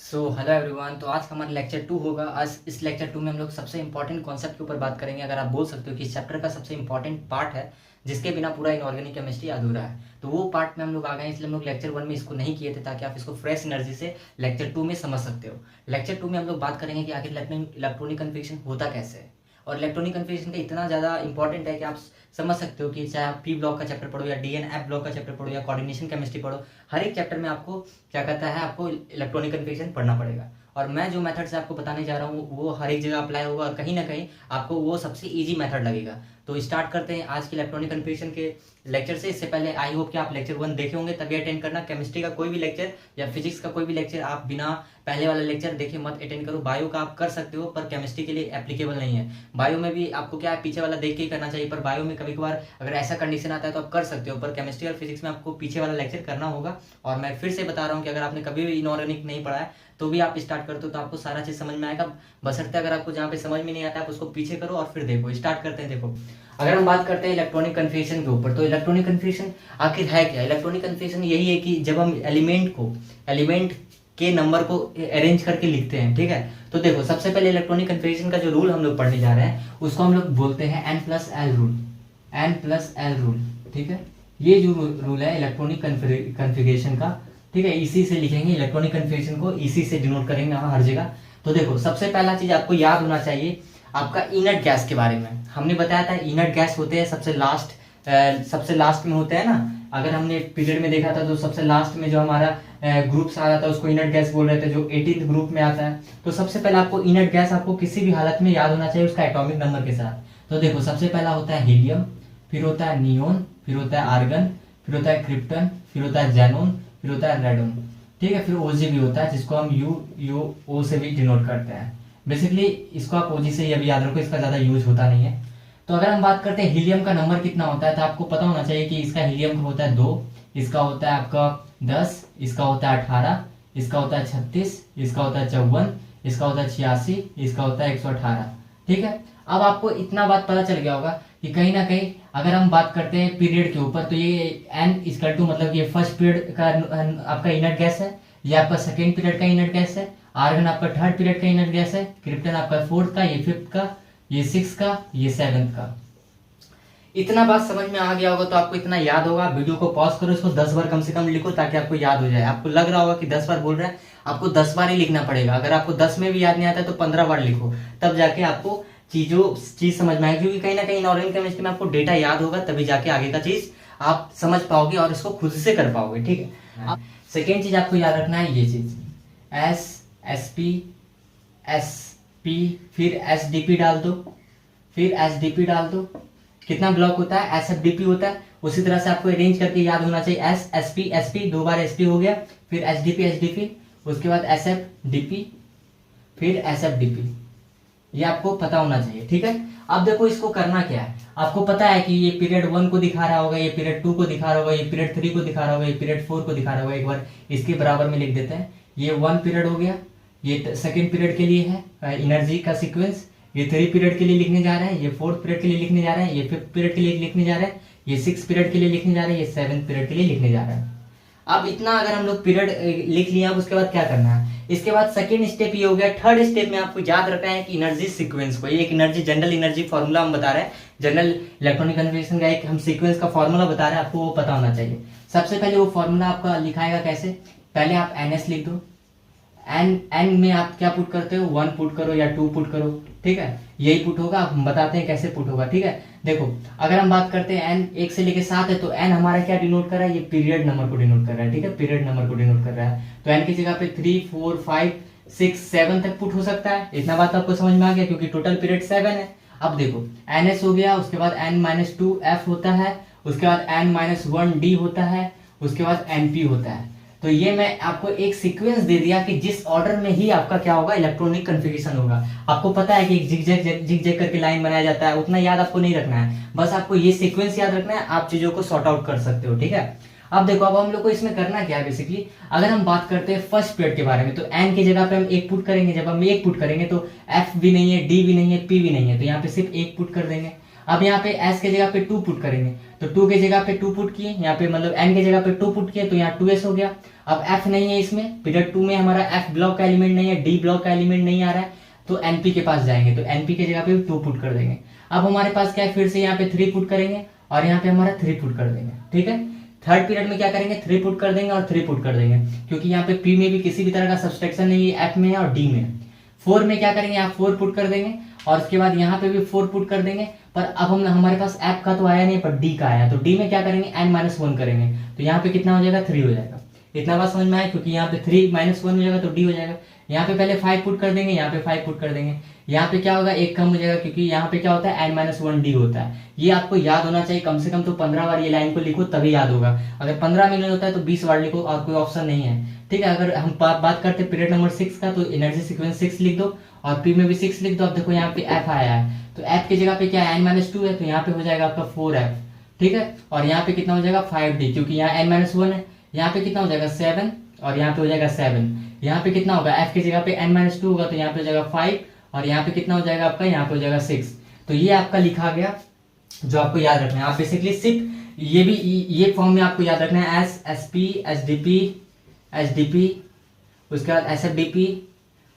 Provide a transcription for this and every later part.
Hello everyone. तो आज का हमारा लेक्चर 2 होगा। आज इस लेक्चर 2 में हम लोग सबसे इंपॉर्टेंट कॉन्सेप्ट के ऊपर बात करेंगे। अगर आप बोल सकते हो कि इस चैप्टर का सबसे इंपॉर्टेंट पार्ट है जिसके बिना पूरा इनऑर्गेनिक केमिस्ट्री अधूरा है, तो वो पार्ट में हम लोग आ गए हैं। इसलिए हम लोग लेक्चर 1 में इसको नहीं किए थे ताकि आप इसको फ्रेश एनर्जी से लेक्चर 2 में समझ सकते हो। लेक्चर 2 में हम लोग बात करेंगे कि आखिर इलेक्ट्रॉनिक कन्फिग्रेशन होता कैसे है, और इलेक्ट्रॉनिक कन्फिग्रेशन का इतना ज़्यादा इंपॉर्टेंट है कि आप समझ सकते हो कि चाहे आप पी ब्लॉक का चैप्टर पढ़ो या डीएनएफ ब्लॉक का चैप्टर पढ़ो या कोऑर्डिनेशन केमिस्ट्री पढ़ो, हर एक चैप्टर में आपको क्या कहता है, आपको इलेक्ट्रॉनिक कन्फिग्रेशन पढ़ना पड़ेगा। और मैं जो मेथड से आपको बताने जा रहा हूँ वो हर एक जगह अप्लाई होगा और कहीं ना कहीं आपको वो सबसे इजी मेथड लगेगा। तो स्टार्ट करते हैं आज के इलेक्ट्रॉनिक कन्फिग्रेशन के लेक्चर से। इससे पहले आई होप कि आप लेक्चर 1 देखे होंगे, तभी अटेंड करना। केमिस्ट्री का कोई भी लेक्चर या फिजिक्स का कोई भी लेक्चर आप बिना पहले वाला लेक्चर देखे मत अटेंड करो। बायो का आप कर सकते हो पर केमिस्ट्री के लिए एप्लीकेबल नहीं है। बायो में भी आपको क्या है, पीछे वाला देख के ही करना चाहिए, पर बायो में कभी कभार अगर ऐसा कंडीशन आता है तो आप कर सकते हो, पर केमिस्ट्री और फिजिक्स में आपको पीछे वाला लेक्चर करना होगा। और मैं फिर से बता रहा हूँ कि अगर आपने कभी भी इनऑर्गेनिक नहीं पढ़ा है तो भी आप स्टार्ट करते हो तो आपको सारा चीज समझ में आएगा। बशर्ते अगर आपको जहाँ पे समझ में नहीं आता है आप उसको पीछे करो और फिर देखो। स्टार्ट करते हैं। देखो, अगर हम बात करते हैं इलेक्ट्रॉनिक कन्फिग्रेशन के ऊपर, तो इलेक्ट्रॉनिक कन्फिग्रेशन आखिर है क्या? इलेक्ट्रॉनिक कन्फिग्रेशन यही है कि जब हम एलिमेंट के नंबर को अरेंज करके लिखते हैं, ठीक है। तो देखो, सबसे पहले इलेक्ट्रॉनिक कन्फिग्रेशन का जो रूल हम लोग पढ़ने जा रहे हैं उसको हम लोग बोलते हैं N+L रूल। N+L रूल, ठीक है। ये जो रूल है इलेक्ट्रॉनिक कन्फिग्रेशन का, ठीक है, इसी से लिखेंगे इलेक्ट्रॉनिक कन्फिग्रेशन को, इसी से डिनोट करेंगे हम हर जगह। तो देखो, सबसे पहला चीज आपको याद होना चाहिए आपका इनर्ट गैस के बारे में। हमने बताया था इनर्ट गैस होते हैं सबसे लास्ट में होते हैं ना। अगर हमने पीरियड में देखा था तो सबसे लास्ट में जो हमारा ग्रुप्स आ रहा था उसको इनर्ट गैस बोल रहे थे, जो 18th ग्रुप में आता है। तो सबसे पहले आपको इनर्ट गैस आपको किसी भी हालत में याद होना चाहिए उसका एटॉमिक नंबर के साथ। तो देखो, सबसे पहला होता है हीलियम, फिर होता है नियोन, फिर होता है आर्गन, फिर होता है क्रिप्टन, फिर होता है जेनोन, फिर होता है रेडोन, ठीक है। फिर ओजी भी होता है जिसको हम ओ से भी डिनोट करते हैं। बेसिकली इसको आप ओजी से ये भी याद रखो, इसका ज्यादा यूज होता नहीं है। तो अगर हम बात करते हैं हीलियम का नंबर कितना होता है, तो आपको पता होना चाहिए कि इसका हीलियम का होता है 2, इसका होता है आपका 10, इसका होता है 18, इसका होता है 36, इसका होता है 54, इसका होता है 86, इसका होता है 118, ठीक है। अब आपको इतना बात पता चल गया होगा कि कहीं ना कहीं अगर हम बात करते हैं पीरियड के ऊपर, तो ये एन इक्वल टू मतलब ये फर्स्ट पीरियड का आपका इनर्ट गैस है, ये आपका सेकेंड पीरियड का इनर्ट गैस है, आर्गन आपका थर्ड पीरियड का इनर्ट गैस है, क्रिप्टन आपका फोर्थ का, ये फिफ्थ का, ये सिक्स का, ये सेवंथ का। इतना बात समझ में आ गया होगा तो आपको इतना याद होगा। वीडियो को पॉज करो, इसको 10 बार कम से कम लिखो ताकि आपको याद हो जाए। आपको लग रहा होगा कि 10 बार बोल रहा है, आपको 10 बार ही लिखना पड़ेगा। अगर आपको 10 में भी याद नहीं आता है तो 15 बार लिखो, तब जाके आपको चीज समझ में आएगी। क्योंकि कहीं ना कहीं इनऑर्गेनिक केमिस्ट्री में आपको डेटा याद होगा, तभी जाके आगे का चीज आप समझ पाओगे और इसको खुद से कर पाओगे, ठीक है। सेकेंड चीज आपको याद रखना है ये चीज, SP, फिर SDP डाल दो, फिर SDP डाल दो। कितना ब्लॉक होता है? SFDP होता है। उसी तरह से आपको अरेंज करके याद होना चाहिए SP, 2 बार SP हो गया, फिर SDP, उसके बाद SFDP, फिर SFDP। ये आपको पता होना चाहिए, ठीक है। अब देखो, इसको करना क्या है। आपको पता है कि ये पीरियड 1 को दिखा रहा होगा, ये पीरियड 2 को दिखा रहा होगा, ये पीरियड 3 को दिखा रहा होगा, ये पीरियड 4 को दिखा रहा होगा। एक बार इसके बराबर में लिख देते हैं। ये 1 पीरियड हो गया, ये सेकेंड पीरियड के लिए है एनर्जी का सीक्वेंस, ये 3 पीरियड के लिए लिखने जा रहे हैं, ये 4th पीरियड के लिए लिखने जा रहे हैं, ये 5th पीरियड के लिए लिखने जा रहे हैं, ये 6th पीरियड के लिए लिखने जा रहे हैं, ये 7th पीरियड के लिए लिखने जा रहे हैं। अब इतना अगर हम लोग पीरियड लिख लिया, अब उसके बाद क्या करना है? इसके बाद सेकेंड स्टेप ये हो गया। थर्ड स्टेप में आपको याद रखना है कि एनर्जी सीक्वेंस को, ये एक एनर्जी जनरल एनर्जी फॉर्मूला हम बता रहे हैं, जनरल इलेक्ट्रॉनिक कन्फिग्रेशन का एक हम सीक्वेंस का फॉर्मूला बता रहे हैं, आपको वो पता होना चाहिए। सबसे पहले वो फॉर्मूला आपका लिखाएगा कैसे? पहले आप NS लिख दो, एन में आप क्या पुट करते हो? 1 पुट करो या 2 पुट करो, ठीक है। यही पुट होगा, हम बताते हैं कैसे पुट होगा, ठीक है। देखो, अगर हम बात करते हैं n 1 से लेके 7 है तो n हमारा क्या डिनोट कर रहा है? ये पीरियड नंबर को डिनोट कर रहा है, ठीक है, पीरियड नंबर को डिनोट कर रहा है। तो n की जगह पे 3, 4, 5, 6, 7 तक पुट हो सकता है। इतना बात आपको समझ में आ गया क्योंकि टोटल पीरियड 7 है। अब देखो, NS हो गया, उसके बाद N-2F होता है, उसके बाद N-1D होता है, उसके बाद NP होता है। तो ये मैं आपको एक सीक्वेंस दे दिया कि जिस ऑर्डर में ही आपका क्या होगा, इलेक्ट्रॉनिक कन्फिग्रेशन होगा। आपको पता है कि जिग-जैग करके लाइन बनाया जाता है, उतना याद आपको नहीं रखना है, बस आपको ये सीक्वेंस याद रखना है, आप चीजों को सॉर्ट आउट कर सकते हो, ठीक है। अब देखो, अब हम लोग को इसमें करना क्या है बेसिकली। अगर हम बात करते हैं फर्स्ट पीरियड के बारे में, तो n की जगह पे हम 1 पुट करेंगे। जब हम 1 पुट करेंगे तो F भी नहीं है, D भी नहीं है, P भी नहीं है, तो यहाँ पे सिर्फ 1 पुट कर देंगे। अब यहाँ पे S के जगह पे 2 पुट करेंगे, तो 2 के जगह पे 2 पुट किए, यहाँ पे मतलब n के जगह पे 2 पुट किए तो यहाँ 2s हो गया। अब एफ नहीं है इसमें, पीरियड 2 में हमारा एफ ब्लॉक का एलिमेंट नहीं है, डी ब्लॉक का एलिमेंट नहीं आ रहा है, तो एनपी के पास जाएंगे, तो एनपी की जगह पे 2 पुट कर देंगे। अब हमारे पास क्या है, फिर से यहाँ पे 3 पुट करेंगे और यहाँ पे हमारा 3 पुट कर देंगे। ठीक है, थर्ड पीरियड में क्या करेंगे, 3 पुट कर देंगे और 3 पुट कर देंगे, क्योंकि यहाँ पे पी में भी किसी भी तरह का सब्सट्रैक्शन नहीं है, एफ में है और डी में है। 4 में क्या करेंगे, यहाँ 4 पुट कर देंगे और उसके बाद यहाँ पे भी 4 पुट कर देंगे। पर अब हम हमारे पास एफ का तो आया नहीं, पर डी का आया, तो डी में क्या करेंगे, n-1 करेंगे, तो यहाँ पे कितना हो जाएगा, 3 हो जाएगा। इतना बात समझ में आया, क्योंकि यहाँ पे 3-1 हो जाएगा तो डी हो जाएगा। यहाँ पे पहले 5 पुट कर देंगे, यहाँ पे 5 पुट कर देंगे, यहाँ पे क्या होगा, एक कम हो जाएगा, क्योंकि यहाँ पे क्या होता है, n-1 डी होता है। ये आपको याद होना चाहिए, कम से कम तो 15 बार ये लाइन को लिखो तभी याद होगा। अगर 15 में नहीं होता है तो 20 बार लिखो, और कोई ऑप्शन नहीं है। ठीक है, अगर हम बात करते हैं पीरियड नंबर 6 का, तो एनर्जी सीक्वेंस 6 लिख दो और पी में भी 6 लिख दो। अब देखो यहाँ पे एफ आया है, तो एफ की जगह पे क्या है, n-2 है, तो यहाँ पे हो जाएगा आपका 4f। ठीक है, और यहाँ पे कितना हो जाएगा, 5d, क्योंकि यहाँ n-1 है। यहाँ पे कितना हो जाएगा, 7, और यहाँ पे हो जाएगा 7। यहाँ पे कितना होगा, f की जगह पे n-2 होगा, तो यहाँ पे हो जाएगा 5, और यहाँ पे कितना हो जाएगा आपका, यहाँ पे हो जाएगा 6। तो ये आपका लिखा गया, जो आपको याद रखना है। आप बेसिकली सिर्फ ये फॉर्म में आपको याद रखना है, एस, एसपी, एसडीपी, एसडीपी, उसके बाद एसएफडीपी,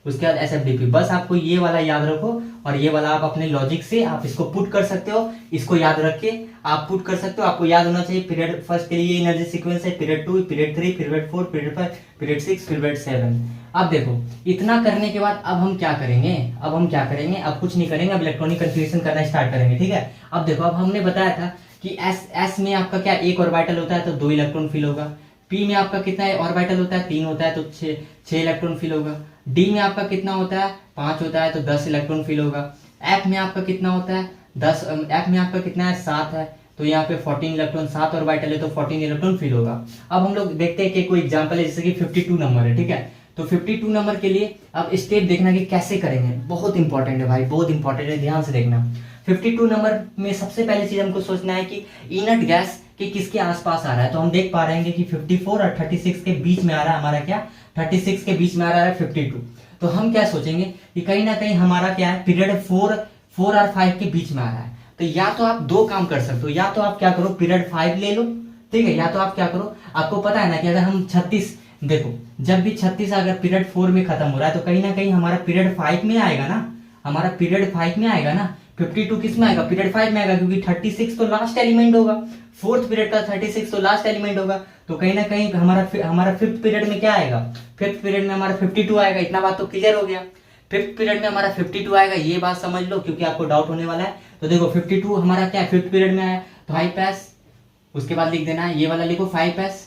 उसके बाद एसएफडीपी। बस आपको ये वाला याद रखो, और ये वाला आप अपने लॉजिक से आप इसको पुट कर सकते हो। इसको याद रख के आप पुट कर सकते हो। आपको याद होना चाहिए पीरियड फर्स्ट के लिए एनर्जी सीक्वेंस है, period 2, period 3, period 4, period 5, period 6, period 7। अब देखो, इतना करने के बाद अब हम क्या करेंगे, अब कुछ नहीं करेंगे, अब इलेक्ट्रॉनिक कन्फिग्रेशन करना स्टार्ट करेंगे। ठीक है, अब देखो, अब हमने बताया था कि एस में आपका क्या, एक ऑर्बिटल होता है तो 2 इलेक्ट्रॉन फिल होगा। पी में आपका कितना है, ऑर्बिटल होता है 3 होता है, तो 6 इलेक्ट्रॉन फिल होगा। डी में आपका कितना होता है, 5 होता है, तो 10 इलेक्ट्रॉन फिल होगा। एफ में आपका कितना होता है, 10, एफ में आपका कितना है, 7 है, तो यहाँ पे 14 इलेक्ट्रॉन, 7 ऑर्बिटल है तो 14 इलेक्ट्रॉन फिल होगा। अब हम लोग देखते हैं कि कोई एग्जांपल है, जैसे कि 52 नंबर है। ठीक है, तो 52 नंबर के लिए अब स्टेप देखना कि कैसे करेंगे, बहुत इंपॉर्टेंट है भाई, बहुत इंपॉर्टेंट है, ध्यान से देखना। 52 नंबर में सबसे पहले चीज हमको सोचना है कि इनर्ट गैस के किसके आसपास आ रहा है। तो हम देख पा रहे हैं कि 54 और 36 के बीच में आ रहा है हमारा, क्या 36 के बीच में आ रहा है 52। तो हम क्या सोचेंगे कि कहीं ना कहीं हमारा क्या है, पीरियड 4 और 5 के बीच में आ रहा है। तो या तो आप 2 काम कर सकते हो, या तो आप क्या करो, पीरियड 5 ले लो। ठीक है, या तो आप क्या करो, आपको पता है ना कि अगर हम 36, देखो जब भी 36 अगर पीरियड 4 में खत्म हो रहा है, तो कहीं ना कहीं हमारा पीरियड 5 में आएगा ना, हमारा पीरियड 5 में आएगा ना। 52 किस में आएगा, पीरियड 5 में आएगा, क्योंकि 36 तो लास्ट एलिमेंट होगा, फोर्थ पीरियड का 36 तो लास्ट एलिमेंट होगा। तो कहीं ना कहीं हमारा फिफ्थ पीरियड में क्या आएगा, फिफ्थ पीरियड में हमारा 52 आएगा। इतना बात तो क्लियर हो गया। फिफ्थ पीरियड में हमारा 52 आएगा, ये बात समझ लो, क्योंकि आपको डाउट होने वाला है। तो देखो 52 हमारा क्या है, फिफ्थ पीरियड में आया, तो 5s, उसके बाद लिख देना है ये वाला, लिखो 5s।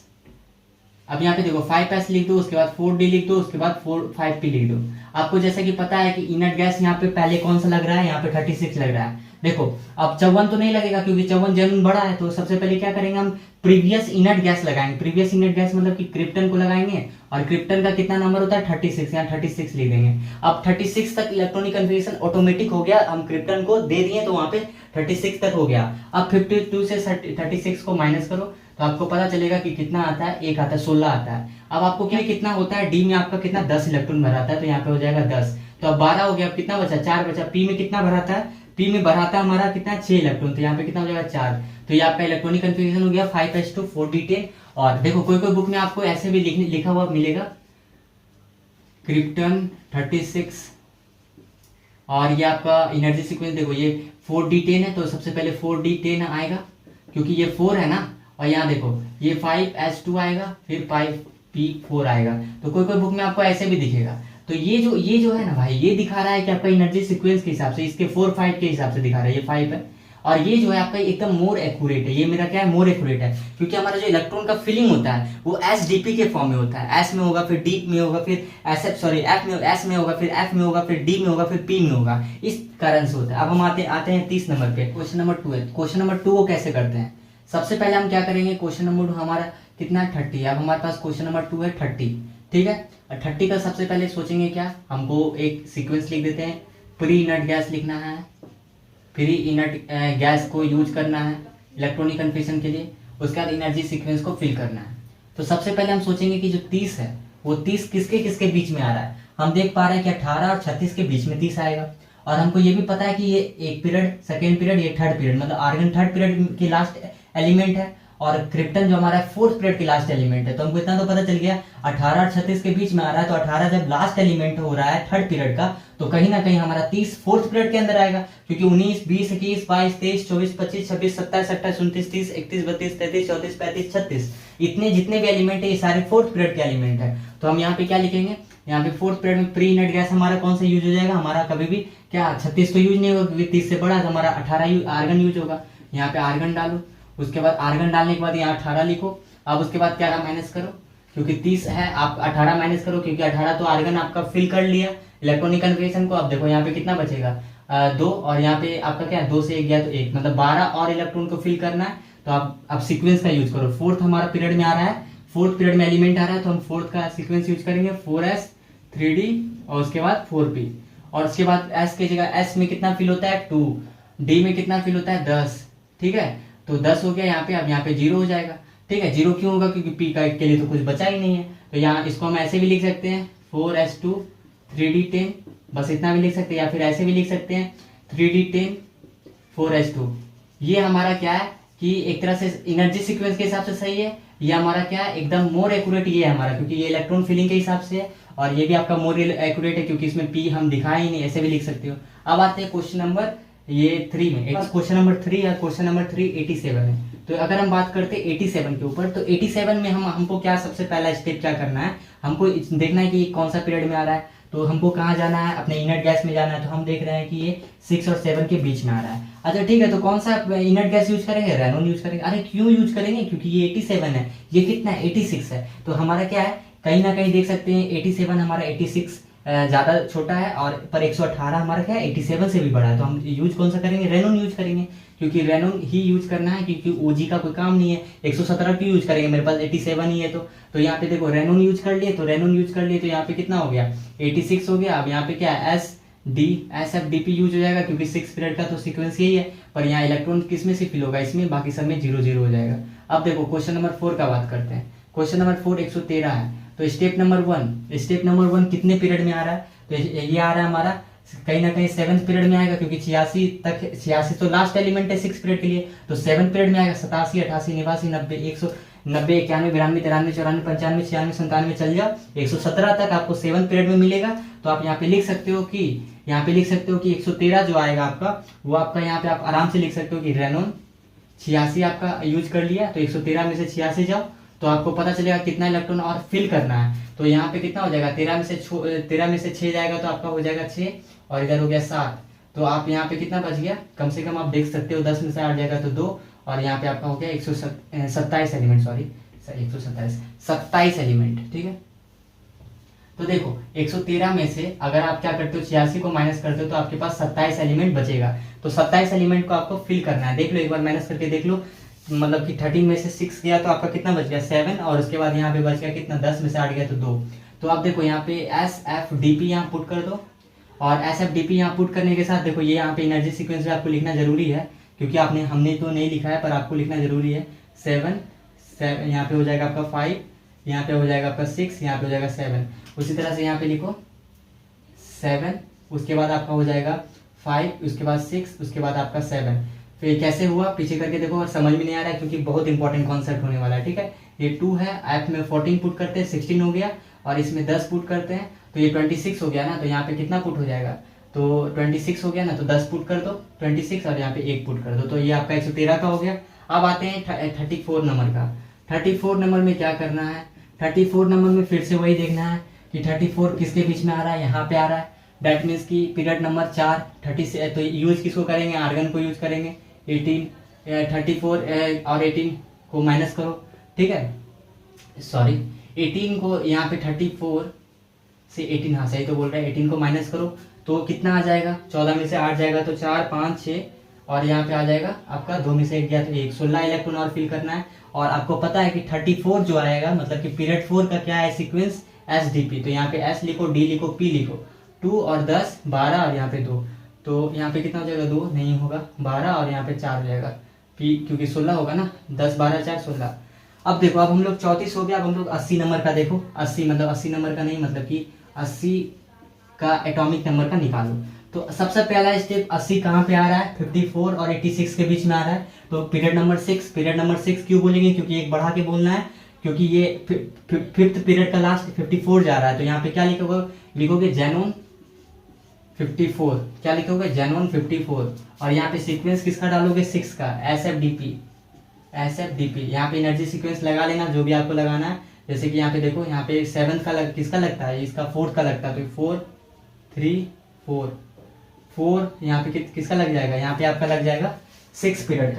अब यहाँ पे देखो 5s लिख दो, उसके बाद 4d लिख दो, उसके बाद 5p लिख दो। आपको जैसा कि पता है कि इनर्ट गैस यहाँ पे पहले कौन सा लग रहा है, यहाँ पे 36 लग रहा है। देखो अब 54 तो नहीं लगेगा, क्योंकि 54 जर्मन बड़ा है। तो सबसे पहले क्या करेंगे, हम प्रीवियस इनर्ट गैस लगाएंगे। प्रीवियस इनर्ट गैस मतलब कि क्रिप्टन को लगाएंगे, और क्रिप्टन का कितना नंबर होता है, 36, यहाँ 36 लिख देंगे। अब 36 तक इलेक्ट्रॉनिक कन्फिग्रेशन ऑटोमेटिक हो गया, हम क्रिप्टन को दे दिए तो वहां पे 36 तक हो गया। अब 52 से 36 को माइनस करो, तो आपको पता चलेगा कि कितना आता है, एक आता है, 16 आता है। अब आपको क्या कितना होता है, डी में आपका कितना 10 इलेक्ट्रॉन भराता है, तो यहाँ पे हो जाएगा 10। तो अब 12 हो गया, अब कितना बचा, 4 बचा। पी में कितना भराता है, पी में भराता है हमारा कितना, 6 इलेक्ट्रॉन, तो यहाँ पे कितना हो जाएगा, 4। तो ये आपका इलेक्ट्रॉनिक कन्फिग्रेशन हो गया 5s2 4d10। और देखो कोई कोई बुक में आपको ऐसे भी लिखा हुआ मिलेगा, क्रिप्टन 36, और ये आपका एनर्जी सीक्वेंस देखो ये 4d10 है, तो सबसे पहले 4d10 आएगा, क्योंकि ये 4 है ना। और यहाँ देखो ये 5s2 आएगा, फिर 5p4 आएगा। तो कोई कोई बुक में आपको ऐसे भी दिखेगा। तो ये जो है ना भाई, ये दिखा रहा है कि आपका एनर्जी सीक्वेंस के हिसाब से, इसके 4 5 के हिसाब से दिखा रहा है, ये 5 है। और ये जो है आपका एकदम मोर एक्यूरेट है, ये मेरा क्या है, मोर एक्यूरेट है, क्योंकि हमारा जो इलेक्ट्रॉन का फिलिंग होता है वो एसडीपी के फॉर्म में होता है। एस में होगा, फिर डी में होगा, फिर एस में होगा, फिर एफ में होगा, फिर डी में होगा, फिर पी में होगा। इस कारण से होता है। अब हम आते हैं 30 नंबर पे, क्वेश्चन नंबर 2 है। क्वेश्चन नंबर 2 को कैसे करते हैं, सबसे पहले हम क्या करेंगे, क्वेश्चन नंबर 2 हमारा कितना है, 30। अब हमारे पास क्वेश्चन नंबर 2 है 30, ठीक है। और 30 का सबसे पहले सोचेंगे क्या, हमको एक सीक्वेंस लिख देते हैं। प्री इनर्ट गैस लिखना है, प्री इनर्ट गैस को यूज करना है इलेक्ट्रॉनिक कन्फिग्रेशन के लिए। उसके बाद एनर्जी सीक्वेंस को फिल करना है। तो सबसे पहले हम सोचेंगे कि जो 30 है वो 30 किसके किसके बीच में आ रहा है। हम देख पा रहे हैं कि 18 और 36 के बीच में 30 आएगा। और हमको ये भी पता है कि ये एक पीरियड, सेकेंड पीरियड, ये थर्ड पीरियड, मतलब आर्गन थर्ड पीरियड के लास्ट एलिमेंट है। और क्रिप्टन जो हमारा फोर्थ पीरियड की लास्ट एलिमेंट है। तो हमको इतना तो पता चल गया 18 और 36 के बीच में आ रहा है, तो 18 जब लास्ट एलिमेंट हो रहा है थर्ड पीरियड का, तो कहीं ना कहीं हमारा 30 फोर्थ पीरियड के अंदर आएगा, क्योंकि 19, 20, 21, 22, 23, 24, 25, 26, 27, 28, 29, 30, 31, 32, 33, 34, 35, 36 इतने जितने भी एलिमेंट है ये सारे फोर्थ पीरियड के एलिमेंट है। तो हम यहाँ पे क्या लिखेंगे, यहाँ पे फोर्थ पीरियड में प्री इनर्ट गैस हमारा कौन सा यूज हो जाएगा, हमारा कभी भी क्या 36 तो यूज नहीं होगा, क्योंकि 30 से बड़ा, तो हमारा 18 आर्गन यूज होगा। यहाँ पे आर्गन डालो, उसके बाद आर्गन डालने के बाद यहाँ 18 लिखो। अब उसके बाद क्या माइनस करो, क्योंकि 30 है, आप 18 माइनस करो, क्योंकि 18 तो आर्गन आपका फिल कर लिया इलेक्ट्रॉनिक कन्फिगरेशन को। अब देखो यहाँ पे कितना बचेगा, 2, और यहाँ पे आपका क्या 2 से 1 गया तो 1, मतलब 12 और इलेक्ट्रॉन को फिल करना है। तो आप सीक्वेंस का यूज करो। फोर्थ हमारा पीरियड में आ रहा है, फोर्थ पीरियड में एलिमेंट आ रहा है, तो हम फोर्थ का सीक्वेंस यूज करेंगे 4s 3d और उसके बाद 4p, और उसके बाद s की जगह s में कितना फिल होता है 2, d में कितना फिल होता है 10, ठीक है। तो 10 हो गया यहाँ पे, अब यहाँ पे 0 हो जाएगा, ठीक है। 0 क्यों होगा, क्योंकि p का के लिए तो कुछ बचा ही नहीं है। तो यहाँ इसको हम ऐसे भी लिख सकते हैं 4s2 3d10, बस इतना भी लिख सकते हैं, या फिर ऐसे भी लिख सकते हैं 3d10 4s2। ये हमारा क्या है कि एक तरह से एनर्जी सीक्वेंस के हिसाब से सही है, ये हमारा क्या है एकदम मोर एक्यूरेट ये है हमारा, क्योंकि ये इलेक्ट्रॉन फिलिंग के हिसाब से है, और ये भी आपका मोर एक्यूरेट है क्योंकि इसमें पी हम दिखाए ही नहीं, ऐसे भी लिख सकते हो। अब आते हैं क्वेश्चन नंबर ये 3 में, क्वेश्चन नंबर 3 या क्वेश्चन नंबर 3 87 है। तो अगर हम बात करते हैं 87 के ऊपर, तो 87 में हमको क्या सबसे पहला स्टेप क्या करना है, हमको देखना है कि कौन सा पीरियड में आ रहा है। तो हमको कहाँ जाना है, अपने इनर्ट गैस में जाना है। तो हम देख रहे हैं कि ये 6 और 7 के बीच में आ रहा है। अच्छा ठीक है, तो कौन सा इनर्ट गैस यूज करेंगे, रेनॉन यूज करेंगे। अरे क्यों यूज करेंगे, क्योंकि ये 87 है, ये कितना है 86 है। तो हमारा क्या है, कहीं ना कहीं देख सकते हैं 87 हमारा 86 ज्यादा छोटा है, और पर 118 हमारा क्या है 87 से भी बड़ा है। तो हम यूज कौन सा करेंगे, रेनॉन यूज करेंगे, क्योंकि रेनॉन ही यूज करना है, क्योंकि ओजी का कोई काम नहीं है। 117 क्यों यूज करेंगे, मेरे पास 87 ही है। तो यहाँ पे देखो रेनॉन यूज कर लिए, तो रेनॉन यूज कर लिए, तो यहाँ पे कितना हो गया 86 हो गया। अब यहाँ पे क्या है SFDP यूज हो जाएगा, क्योंकि 6 पीरियड का तो सीक्वेंस यही है, पर यहाँ इलेक्ट्रॉन किस में से फिल होगा, इसमें, बाकी सब में 0 0 हो जाएगा। अब देखो क्वेश्चन नंबर 4 का बात करते हैं। क्वेश्चन नंबर 4 113 है। तो स्टेप नंबर 1 कितने पीरियड में आ रहा है, तो ये आ रहा है हमारा कहीं ना कहीं 7th पीरियड में आएगा, क्योंकि 86 तो लास्ट एलिमेंट है 6 पीरियड के लिए। तो 7th पीरियड में आएगा 87 88 89 90 190 91 92 93 94 95 96 97 चल जाओ 117 तक आपको 7th पीरियड में मिलेगा। तो आप यहाँ पे लिख सकते हो कि 113 जो आएगा आपका, वो आपका यहाँ पे आप आराम से लिख सकते हो कि रेनॉन 86 आपका यूज कर लिया, तो 113 में से 86 जाओ, तो आपको पता चलेगा कितना इलेक्ट्रॉन और फिल करना है। तो यहाँ पे कितना हो जाएगा 13 में से 6 जाएगा, तो आपका हो जाएगा 6, और इधर हो गया 7। तो आप यहाँ पे कितना बच गया, कम से कम आप देख सकते हो 10 में से 8 जाएगा तो 2, और यहाँ पे आपका हो गया 127 एलिमेंट, सॉरी 27 एलिमेंट, ठीक है। तो देखो 113 में से अगर आप क्या करते हो 86 को माइनस करते हो, तो आपके पास 27 एलिमेंट बचेगा। तो 27 एलिमेंट को आपको फिल करना है। देख लो एक बार माइनस करके देख लो, मतलब कि 13 में से 6 गया तो आपका कितना बच गया 7, और उसके बाद यहाँ पे बच गया कितना 10 में से 8 गया तो 2। तो आप देखो यहाँ पे SFDP यहाँ पुट कर दो, और SFDP यहाँ पुट करने के साथ देखो ये यहाँ पे एनर्जी सीक्वेंस में आपको लिखना जरूरी है, क्योंकि हमने तो नहीं लिखा है, पर आपको लिखना जरूरी है। 7 यहाँ पे हो जाएगा आपका 5, यहाँ पे हो जाएगा आपका 6, यहाँ पे हो जाएगा 7। उसी तरह से यहाँ पे लिखो 7, उसके बाद आपका हो जाएगा 5, उसके बाद 6, उसके बाद आपका 7। फिर कैसे हुआ पीछे करके देखो, और समझ में नहीं आ रहा है, क्योंकि बहुत इंपॉर्टेंट कॉन्सेप्ट होने वाला है, ठीक है। ये 2 है, ऐप में 14 पुट करते हैं 16 हो गया, और इसमें 10 पुट करते हैं तो ये 26 हो गया ना। तो यहाँ पे कितना पुट हो जाएगा, तो 26 हो गया ना, तो 10 पुट कर दो 26, और यहाँ पे 1 पुट कर दो, तो ये आपका 113 का हो गया। अब आते हैं 34 नंबर का। 34 नंबर में क्या करना है, 34 नंबर में फिर से वही देखना है कि 34 किसके बीच में आ रहा है, यहाँ पे आ रहा है। दैट मीन्स की पीरियड नंबर 4 30 से, तो यूज किसको करेंगे, आर्गन को यूज करेंगे। 34 और 18 को माइनस करो, ठीक है, सॉरी 18 को यहाँ पे 34 से 18, हाँ सही तो बोल रहा है, 18 को माइनस करो तो कितना आ जाएगा, 14 में से 8 जाएगा तो 4 5 6, और यहाँ पे आ जाएगा आपका 2 में से 1 गया तो 1, 16 इलेक्ट्रॉन और फिल करना है। और आपको पता है कि 34 जो आएगा, मतलब कि पीरियड 4 का क्या है सीक्वेंस, SDP। तो यहाँ पे S लिखो, D लिखो, P लिखो, 2 और 10 12, और यहाँ पे 2, तो यहाँ पे कितना हो जाएगा 2 नहीं होगा 12, और यहाँ पे 4 हो जाएगा P, क्योंकि 16 होगा ना, 10 12 4 16। अब देखो, अब हम लोग 34 हो गया, अब हम लोग 80 नंबर का देखो, 80 मतलब 80 नंबर का नहीं, मतलब कि 80 का एटॉमिक नंबर का निकालो। तो सबसे पहला स्टेप 80 कहाँ पे आ रहा है, 54 और 86 के बीच में आ रहा है। तो पीरियड नंबर 6 क्यों बोलेंगे, क्योंकि एक बढ़ा के बोलना है, क्योंकि ये फिफ्थ पीरियड का लास्ट 54 जा रहा है। तो यहाँ पे क्या लिखोगे जेनोन 54, क्या लिखोगे जेनोन 54, और यहाँ पे सीक्वेंस किसका डालोगे 6 का, एसएफडीपी। यहाँ पे एनर्जी सीक्वेंस लगा लेना जो भी आपको लगाना है। जैसे कि यहाँ पे देखो, यहाँ पे 7 का किसका लगता है, इसका 4 का लगता है, तो 4 3 4 यहाँ पे किसका लग जाएगा, यहाँ पे आपका लग जाएगा 6 पीरियड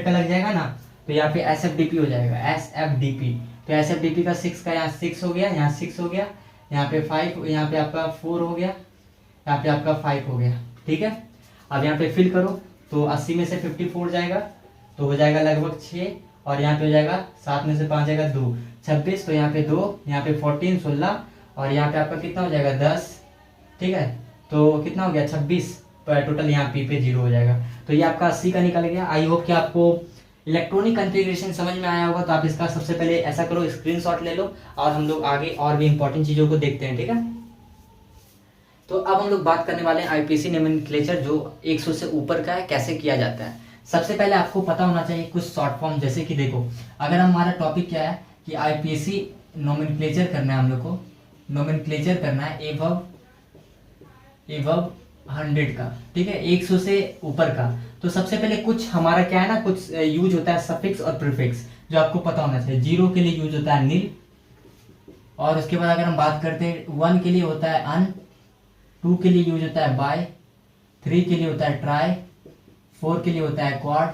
का लग जाएगा ना। तो यहाँ पे एसएफडीपी हो जाएगा, एसएफडीपी। तो एसएफडीपी का 6 का यहाँ 6 हो गया, यहाँ 6 हो गया, यहाँ पे 5, यहाँ पे आपका 4 हो गया, यहाँ पे आपका 5 हो गया। ठीक है, अब यहाँ पे फिल करो तो 80 में से 54 जाएगा तो हो जाएगा लगभग 6, और यहाँ पे हो जाएगा 7 में से 5 जाएगा 2, 26। तो यहाँ पे 2, यहाँ पे 14 16, और यहाँ पे आपका कितना हो जाएगा 10। ठीक है, तो कितना हो गया 26, टोटल यहाँ पे 0 हो जाएगा। तो ये आपका 80 का निकल गया। आई होप कि आपको इलेक्ट्रॉनिक कॉन्फ़िगरेशन समझ में आया होगा। तो आप इसका सबसे पहले ऐसा करो, स्क्रीनशॉट ले लो, और हम लोग आगे और भी इंपॉर्टेंट चीज़ों को देखते हैं। ठीक है, तो अब हम लोग बात करने वाले हैं आईपीसी नोमेनक्लेचर जो 100 से ऊपर का है, कैसे किया जाता है। सबसे पहले आपको पता होना चाहिए कुछ शॉर्ट फॉर्म, जैसे कि देखो, अगर हमारा टॉपिक क्या है कि आईपीसी नोमेनक्लेचर करना है, हम लोग को नोमेनक्लेचर करना है एबव 100 का। ठीक है, 100 से ऊपर का। तो सबसे पहले कुछ हमारा क्या है ना, कुछ यूज होता है सफिक्स और प्रीफिक्स, जो आपको पता होना चाहिए। 0 के लिए यूज होता है नील, और उसके बाद अगर हम बात करते हैं 1 के लिए होता है अन, 2 के लिए यूज होता है बाय, 3 के लिए होता है ट्राई, 4 के लिए होता है क्वाड,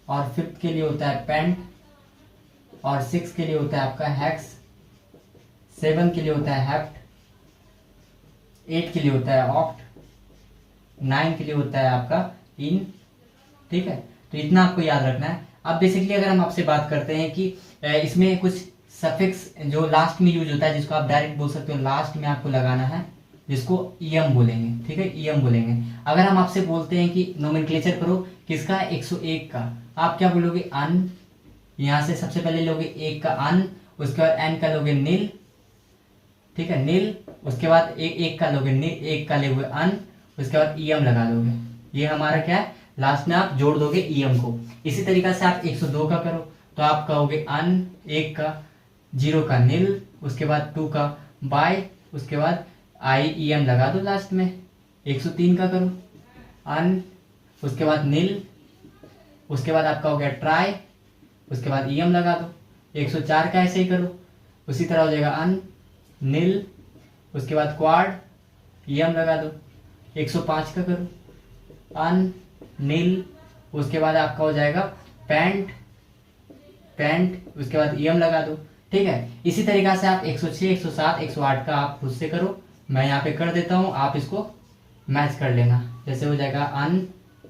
और 5th के लिए होता है पेंट, और 6 के लिए होता है आपका हेक्स, 7 के लिए होता है हेप्ट, 8 के लिए होता है ऑक्ट, 9 के लिए होता है आपका इन। ठीक है, तो इतना आपको याद रखना है। अब बेसिकली अगर हम आपसे बात करते हैं कि इसमें कुछ सफिक्स जो लास्ट में यूज होता है, जिसको आप डायरेक्ट बोल सकते हो लास्ट में आपको लगाना है, जिसको ईएम बोलेंगे। ठीक है, ईएम बोलेंगे। अगर हम आपसे बोलते हैं कि नोमेनक्लेचर करो किसका 101 का, आप क्या बोलोगे अन, यहाँ से सबसे पहले लोगे 1 का अन, उसके बाद एन का लोगे नील। ठीक है, नील, उसके बाद एक का लोगे नील, 1 का लोगे अन, उसके बाद ईएम लगा दोगे। ये हमारा क्या है, लास्ट में आप जोड़ दोगे ईएम को। इसी तरीका से आप 102 का करो तो आप कहोगे अन, 1 का, 0 का नील, उसके बाद 2 का बाय, उसके बाद आई ईएम लगा दो लास्ट में। 103 का करो अन, उसके बाद नील, उसके बाद आपका हो गया ट्राई, उसके बाद ईएम लगा दो। 104 का ऐसे ही करो, उसी तरह हो जाएगा अन, नील, उसके बाद क्वाड, ईएम लगा दो। 105 का करो अन, नील, उसके बाद आपका हो जाएगा पेंट, उसके बाद ईएम लगा दो। ठीक है, इसी तरीका से आप 106 107 108 का आप खुद से करो, मैं यहाँ पे कर देता हूँ, आप इसको मैच कर लेना। जैसे हो जाएगा अन,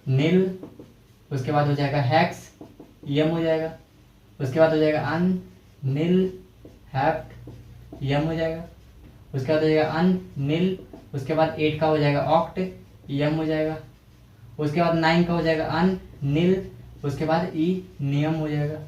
नील, उसके बाद हो जाएगा हेक्स, ईएम हो जाएगा, उसके बाद हो जाएगा अन, नील, हेप्ट, ईएम हो जाएगा, उसके बाद हो जाएगा अन, नील, उसके बाद 8 का हो जाएगा ऑक्ट, ईएम हो जाएगा, उसके बाद 9 का हो जाएगा अन, नील, उसके बाद ई नियम हो जाएगा।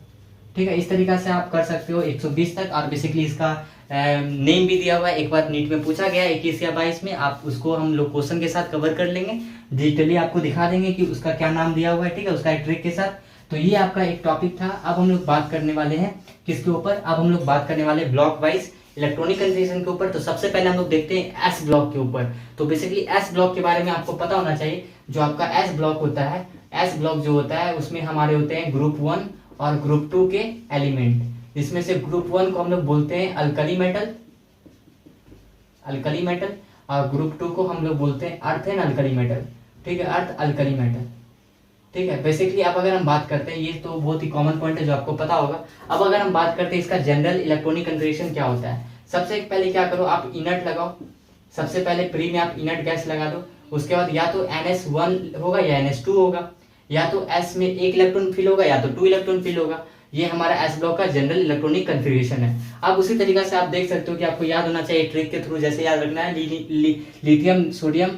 ठीक है, इस तरीका से आप कर सकते हो 120 तक। और बेसिकली इसका नेम भी दिया हुआ है, एक बार नीट में पूछा गया 21 या 22 में, आप उसको हम लोग क्वेश्चन के साथ कवर कर लेंगे, डिटेली आपको दिखा देंगे कि उसका क्या नाम दिया हुआ है। ठीक है, उसका एक ट्रिक के साथ। तो ये आपका एक टॉपिक था। अब हम लोग बात करने वाले हैं किसके ऊपर, अब हम लोग बात करने वाले ब्लॉक वाइज इलेक्ट्रॉनिक कन्फिगरेशन के ऊपर। तो सबसे पहले हम लोग देखते हैं एस ब्लॉक के ऊपर। तो बेसिकली एस ब्लॉक के बारे में आपको पता होना चाहिए। जो आपका एस ब्लॉक होता है, एस ब्लॉक जो होता है उसमें हमारे होते हैं ग्रुप 1 और ग्रुप 2 के एलिमेंट। इसमें से ग्रुप 1 को हम लोग बोलते हैं अल्कली मेटल, और ग्रुप 2 को हम लोग बोलते हैं अर्थ एंड अल्कली मेटल। ठीक है, अर्थ अल्कली मेटल। ठीक है, बेसिकली अब अगर हम बात करते हैं, ये तो बहुत ही कॉमन पॉइंट है जो आपको पता होगा। अब अगर हम बात करते हैं इसका जनरल इलेक्ट्रॉनिक कन्फिगरेशन क्या होता है, सबसे पहले क्या करो, आप इनर्ट लगाओ। सबसे पहले प्री में आप इनर्ट गैस लगा दो। उसके बाद या तो NS1 होगा या NS2 होगा, या तो S में 1 इलेक्ट्रॉन फिल होगा या तो 2 इलेक्ट्रॉन फिल होगा। ये हमारा एस ब्लॉक का जनरल इलेक्ट्रॉनिक कन्फिगरेशन है। अब उसी तरीके से आप देख सकते हो कि आपको याद होना चाहिए ट्रिक के थ्रू, जैसे याद रखना है lithium, sodium,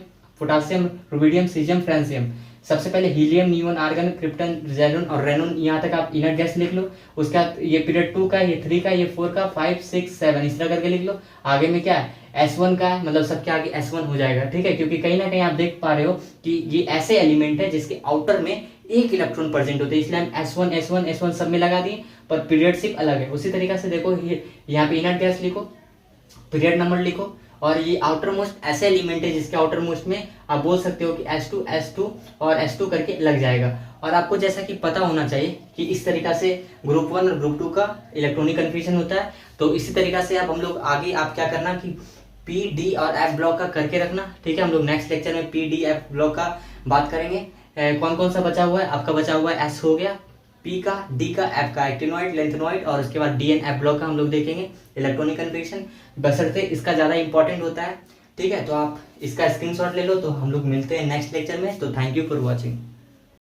potassium, rubidium, caesium, francium. सबसे पहले helium, neon, argon, krypton, xenon और रेनॉन, यहाँ तक आप इनर्ट गैस लिख लो। उसके बाद ये पीरियड 2 का, ये 3 का, ये 4 का, 5, 6, 7 इस तरह करके लिख लो। आगे में क्या है, S1 का है, मतलब सबके आगे S1 हो जाएगा, ठीक है, क्योंकि कहीं ना कहीं आप देख पा रहे हो कि ये ऐसे एलिमेंट है जिसके आउटर में एक इलेक्ट्रॉन प्रेजेंट होते हैं, इसलिए हम S1 S1 S1 सब में लगा दिए, पर पीरियड सिर्फ अलग है। उसी तरीके से देखो ये यहाँ पे इनर्ट गैस लिखो, पीरियड नंबर लिखो, और ये आउटर मोस्ट ऐसे एलिमेंट है जिसके आउटर मोस्ट में आप बोल सकते हो कि S2 S2 और S2 करके लग जाएगा। और आपको जैसा कि पता होना चाहिए कि इस तरीका से ग्रुप 1 और ग्रुप 2 का इलेक्ट्रॉनिक कन्फ्यूजन होता है। तो इसी तरीका से आप हम लोग आगे आप क्या करना कि पी डी और एफ ब्लॉक का करके रखना, ठीक है। हम लोग नेक्स्ट लेक्चर में पी डी एफ ब्लॉक का बात करेंगे। कौन कौन सा बचा हुआ है, आपका बचा हुआ है एस हो गया, पी का, डी का, एफ का, एक्टिनोइड, लेंथेनोइड, और उसके बाद डी एन एफ ब्लॉक का हम लोग देखेंगे इलेक्ट्रॉनिक कन्फिग्रेशन, बशर्ते इसका ज़्यादा इंपॉर्टेंट होता है, ठीक है। तो आप इसका स्क्रीनशॉट ले लो। तो हम लोग मिलते हैं नेक्स्ट लेक्चर में। तो थैंक यू फॉर वॉचिंग।